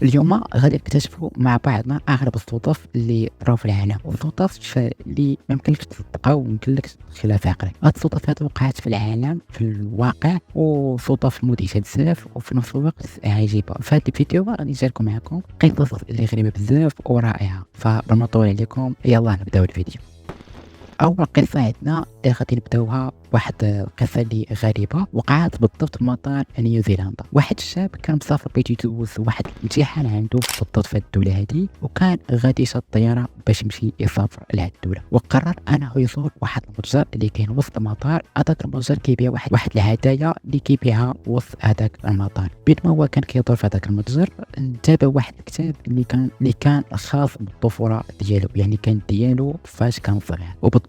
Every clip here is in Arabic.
اليوم غادي نكتشفوا مع بعضنا أغرب الصدف اللي راهو في العالم، والصدف اللي ما يمكنلكش تصدقها وما يمكنلكش تدخلها في عقلك. هاد الصدف هادو وقعات في العالم في الواقع، وصدف مدهشة بزاف وفي نفس الوقت عجيبة. في هاد الفيديو غادي نشاركو معكم قصص اللي غريبة بزاف ورائعة، فبلا ما نطول عليكم يلا نبداو الفيديو. أول قصة عندنا اللي غادي نبداوها واحد القصة اللي غريبة وقعت بالضبط في مطار نيوزيلندا. واحد الشاب كان مسافر بغيت يدوز واحد الامتحان عنده بالضبط في الدولة هادي، وكان غادي يشد الطيارة باش يمشي يسافر لهاد الدولة، وقرر أنه يزور واحد المتجر اللي كاين وسط المطار. هذاك المتجر كيبيع واحد الهدايا اللي كيبيعها وسط هذاك المطار. بينما هو كان كيدور في هذاك المتجر انتبه واحد الكتاب اللي كان خاص بالطفولة ديالو، يعني كان ديالو فاش كان صغير، وبالضبط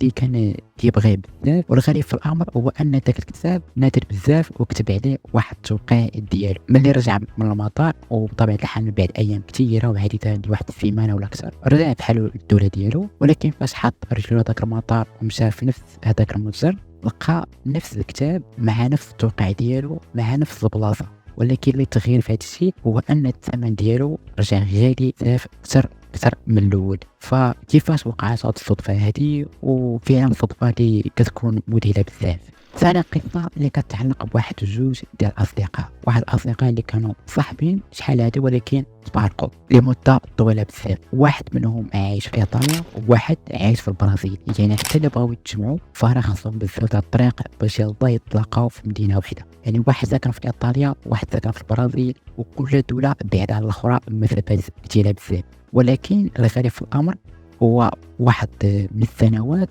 اللي كان كيبغيه بزاف. والغريب في الامر هو ان داك الكتاب نادر بزاف وكتب عليه واحد التوقيع ديالو. ملي رجع من المطار وبطبيعه الحال من بعد ايام كثيره وعديده لواحد السيمانه ولا اكثر، رجع بحالو للدوله ديالو. ولكن فاش حط رجلو هذاك المطار ومشى في نفس هذاك المتجر، لقى نفس الكتاب مع نفس التوقيع ديالو مع نفس البلاصه. ولكن اللي تغير في هذا الشيء هو ان الثمن ديالو رجع غالي بزاف اكثر من الاول. فكيفاش وقعت هذه الصدفه هذه؟ وفعلا صدفه اللي كتكون مذهله بزاف. ثاني قصه اللي كتعلق بواحد جوج ديال الاصدقاء، واحد الاصدقاء اللي كانوا صاحبين شحال هادي ولكن تفارقوا لمده طويله بزاف. واحد منهم عايش في ايطاليا وواحد عايش في البرازيل، يعني حتى اللي بغاو يتجمعوا فراه خاصهم بزاف د الطريق باش يلاه يتلاقاو في مدينه وحده. يعني واحد ساكن في ايطاليا وواحد ساكن في البرازيل، وكل دوله بعيده على الاخرى بمسافات كثيره بزاف. ولكن الغريب في الامر هو واحد من السنوات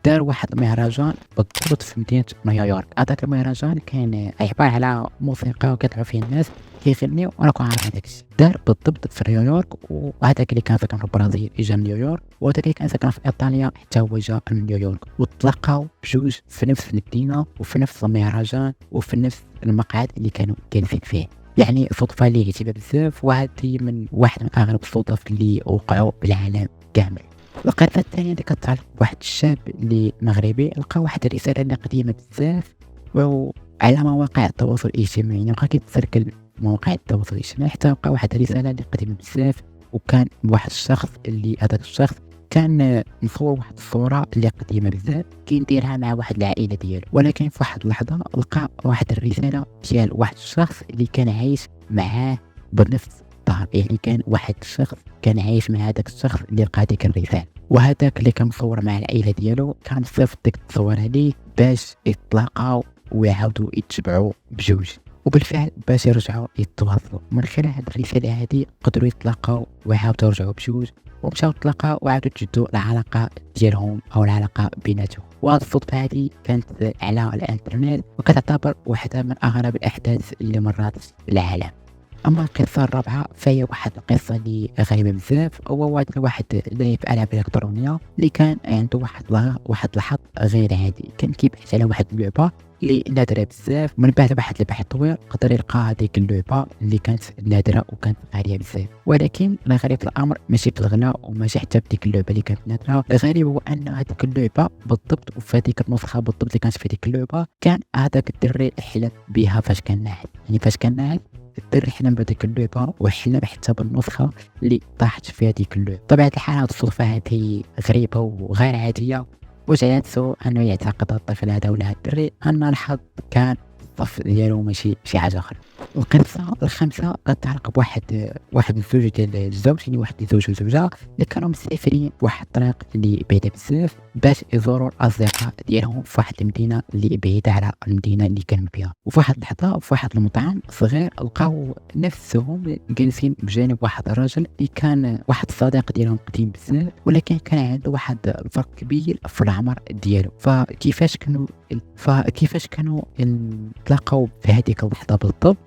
دار واحد المهرجان بالضبط في مدينة نيويورك. هذاك المهرجان كان عبارة على موسيقى وكيطلعوا فيه الناس كيغنيو، وانا كنعرف هذاك الشيء دار بالضبط في نيويورك. وهذاك اللي كان ساكن في البرازيل اجا من نيويورك، وهذاك اللي كان ساكن في ايطاليا حتى هو جا من نيويورك، وتلاقاو بجوج في نفس المدينة وفي نفس المهرجان وفي نفس المقعد اللي كانوا جالسين فيه. يعني صدفة اللي عجيبة بزاف، وهذه من واحد من أغرب الصدف اللي وقعوا بالعالم كامل. القصة الثانية اللي كتعرف بواحد الشاب اللي مغربي لقى واحد الرسالة اللي قديمة بزاف وعلى مواقع التواصل الاجتماعي، يعني بقى كيتسركل مواقع التواصل الاجتماعي حتى لقى واحد الرسالة اللي قديمة بزاف. وكان واحد الشخص اللي هذاك الشخص كان مصور واحد الصورة اللي قديمة بزاف كيديرها مع واحد العائلة ديالو. ولكن في واحد اللحظة لقى واحد الرسالة ديال واحد الشخص اللي كان عايش معاه بنفس الدار، يعني كان واحد الشخص كان عايش مع هذاك الشخص اللي لقى ديك الرسالة. وهذاك اللي كان مصور مع العائلة ديالو كان صيفط ديك التصوير عليه باش يتلاقاو ويعاودوا يتبعوا بجوج. وبالفعل باش يرجعوا يتواصلوا من خلال هاد الرسالة هادي قدروا يتلاقاو ويعاودوا يرجعوا بجوج، ومشاو تلاقاو وعاودوا تجدوا العلاقة ديالهم أو العلاقة بيناتهم. وهاد الصدفة هادي كانت على الانترنت وكتعتبر واحدة من أغرب الأحداث اللي مرات في العالم. أما القصة الرابعة فهي واحد القصة اللي غريبة بزاف. هو واحد لاعب ألعاب إلكترونية اللي كان عنده واحد الحظ غير عادي. كان كيبحث على واحد اللعبة اللي نادرة بزاف، من بعد واحد البحث طويل قدر يلقى هذيك اللعبة اللي كانت نادرة وكانت غالية بزاف. ولكن الغريب في الأمر ماشي في الغلا وماشي حتى في ديك اللعبة اللي كانت نادرة. الغريب هو أن هذيك اللعبة بالضبط وفي هذيك النسخة بالضبط اللي كانت في ديك اللعبة كان هذاك الدري حلم بها فاش كان ناعس. يعني فاش كان ناعس الدري حلم بهذيك اللعبة وحلم حتى بالنسخة اللي طاحت في هذيك اللعبة. بطبيعة الحال هذه الصدفة هذه غريبة وغير عادية، وجعلته أنه يعتقد الطفل هذا ولا الدري أن الحظ كان الصف ديالو ماشي شي حاجة أخرى. القصة الخامسة كتعلق بواحد الزوج ديال الزوج، يعني واحد الزوج وزوجة اللي كانوا مسافرين بواحد الطريق اللي بعيدة بزاف باش يزوروا الأصدقاء ديالهم في واحد المدينة اللي بعيدة على المدينة اللي كانوا فيها. وفي واحد اللحظة في واحد المطعم صغير لقاو نفسهم جالسين بجانب واحد الرجل اللي كان واحد الصديق ديالهم قديم بزاف، ولكن كان عنده واحد الفرق كبير في العمر ديالو. فكيفاش كانوا تلاقاو في هذيك اللحظة بالضبط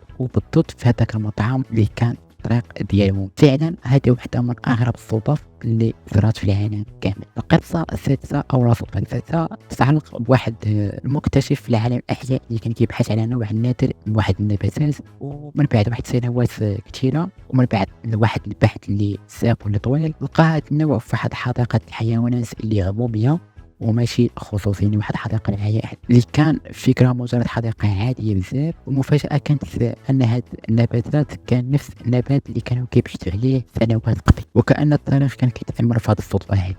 في هذاك المطعم اللي كان الطريق ديالهم. فعلا هذه واحدة من أغرب الصدف اللي صارت في العالم كامل. القصة السادسة أو الصدفة السادسة تتعلق بواحد المكتشف في العالم الأحياء اللي كان كيبحث على نوع نادر من واحد النباتات. ومن بعد واحد سنوات كثيرة ومن بعد واحد البحث اللي ساب واللي طويل لقى هذا النوع في واحد حديقة الحيوانات اللي عمومية. وماشي خصوصي. يعني واحد الحديقة العياء اللي كان فكرة مجرد حديقة عادية بزاف، والمفاجأة كانت أن هاد النباتات كان نفس النبات اللي كانوا كيبحثوا عليه سنوات قبل، وكأن التاريخ كان كيتعمر في هاد الصدفة هادي.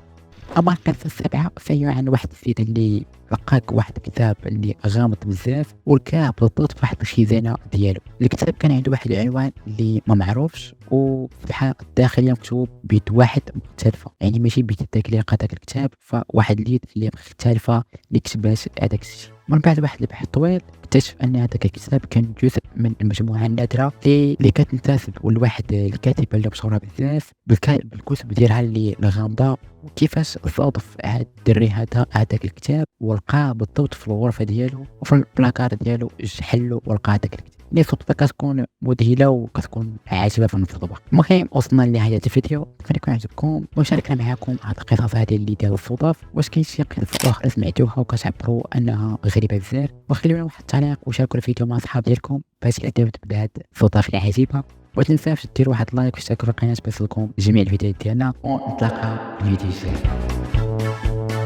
أما القصة السابعة فهي عن واحد السيد اللي لقاك واحد الكتاب اللي غامض بزاف ولقاه بالضبط في واحد الخزانة ديالو. الكتاب كان عنده واحد العنوان اللي ما معروفش، وفي الحلقة الداخلية مكتوب بيد واحد مختلفة، يعني ماشي بيد داك اللي لقى داك الكتاب، فواحد اليد اللي مختلفة اللي كتبات هذاك الشيء. من بعد واحد البحث طويل اكتشف ان هذاك الكتاب كان جزء من المجموعة النادرة اللي كتنتسب لواحد الكاتبة اللي مشهورة بزاف بالكتب ديالها اللي غامضة. وكيفاش صادف هاد الدري هذاك الكتاب ولقاه بالضبط في الغرفة ديالو وفي البلاكار ديالو، حلو ولقى هذاك الكتاب. يعني صدفة كتكون مذهلة وكتكون عاجبة في نفس الوقت. المهم وصلنا لنهاية الفيديو، كان يكون عجبكم وشاركنا معكم هاد القصص هذه اللي ديال الصدف. واش كاين شي قصة أخرى سمعتوها وكتعبروا أنها غريبة بزاف؟ وخليو لنا واحد التعليق وشاركوا الفيديو مع صحاب ديالكم باش يعتمد بهاد الصدف العجيبة. ومتنساوش ديروا واحد لايك واشتركوا في القناة باش يوصلكم جميع الفيديوهات ديالنا، ونتلاقاو في الفيديو الجاي.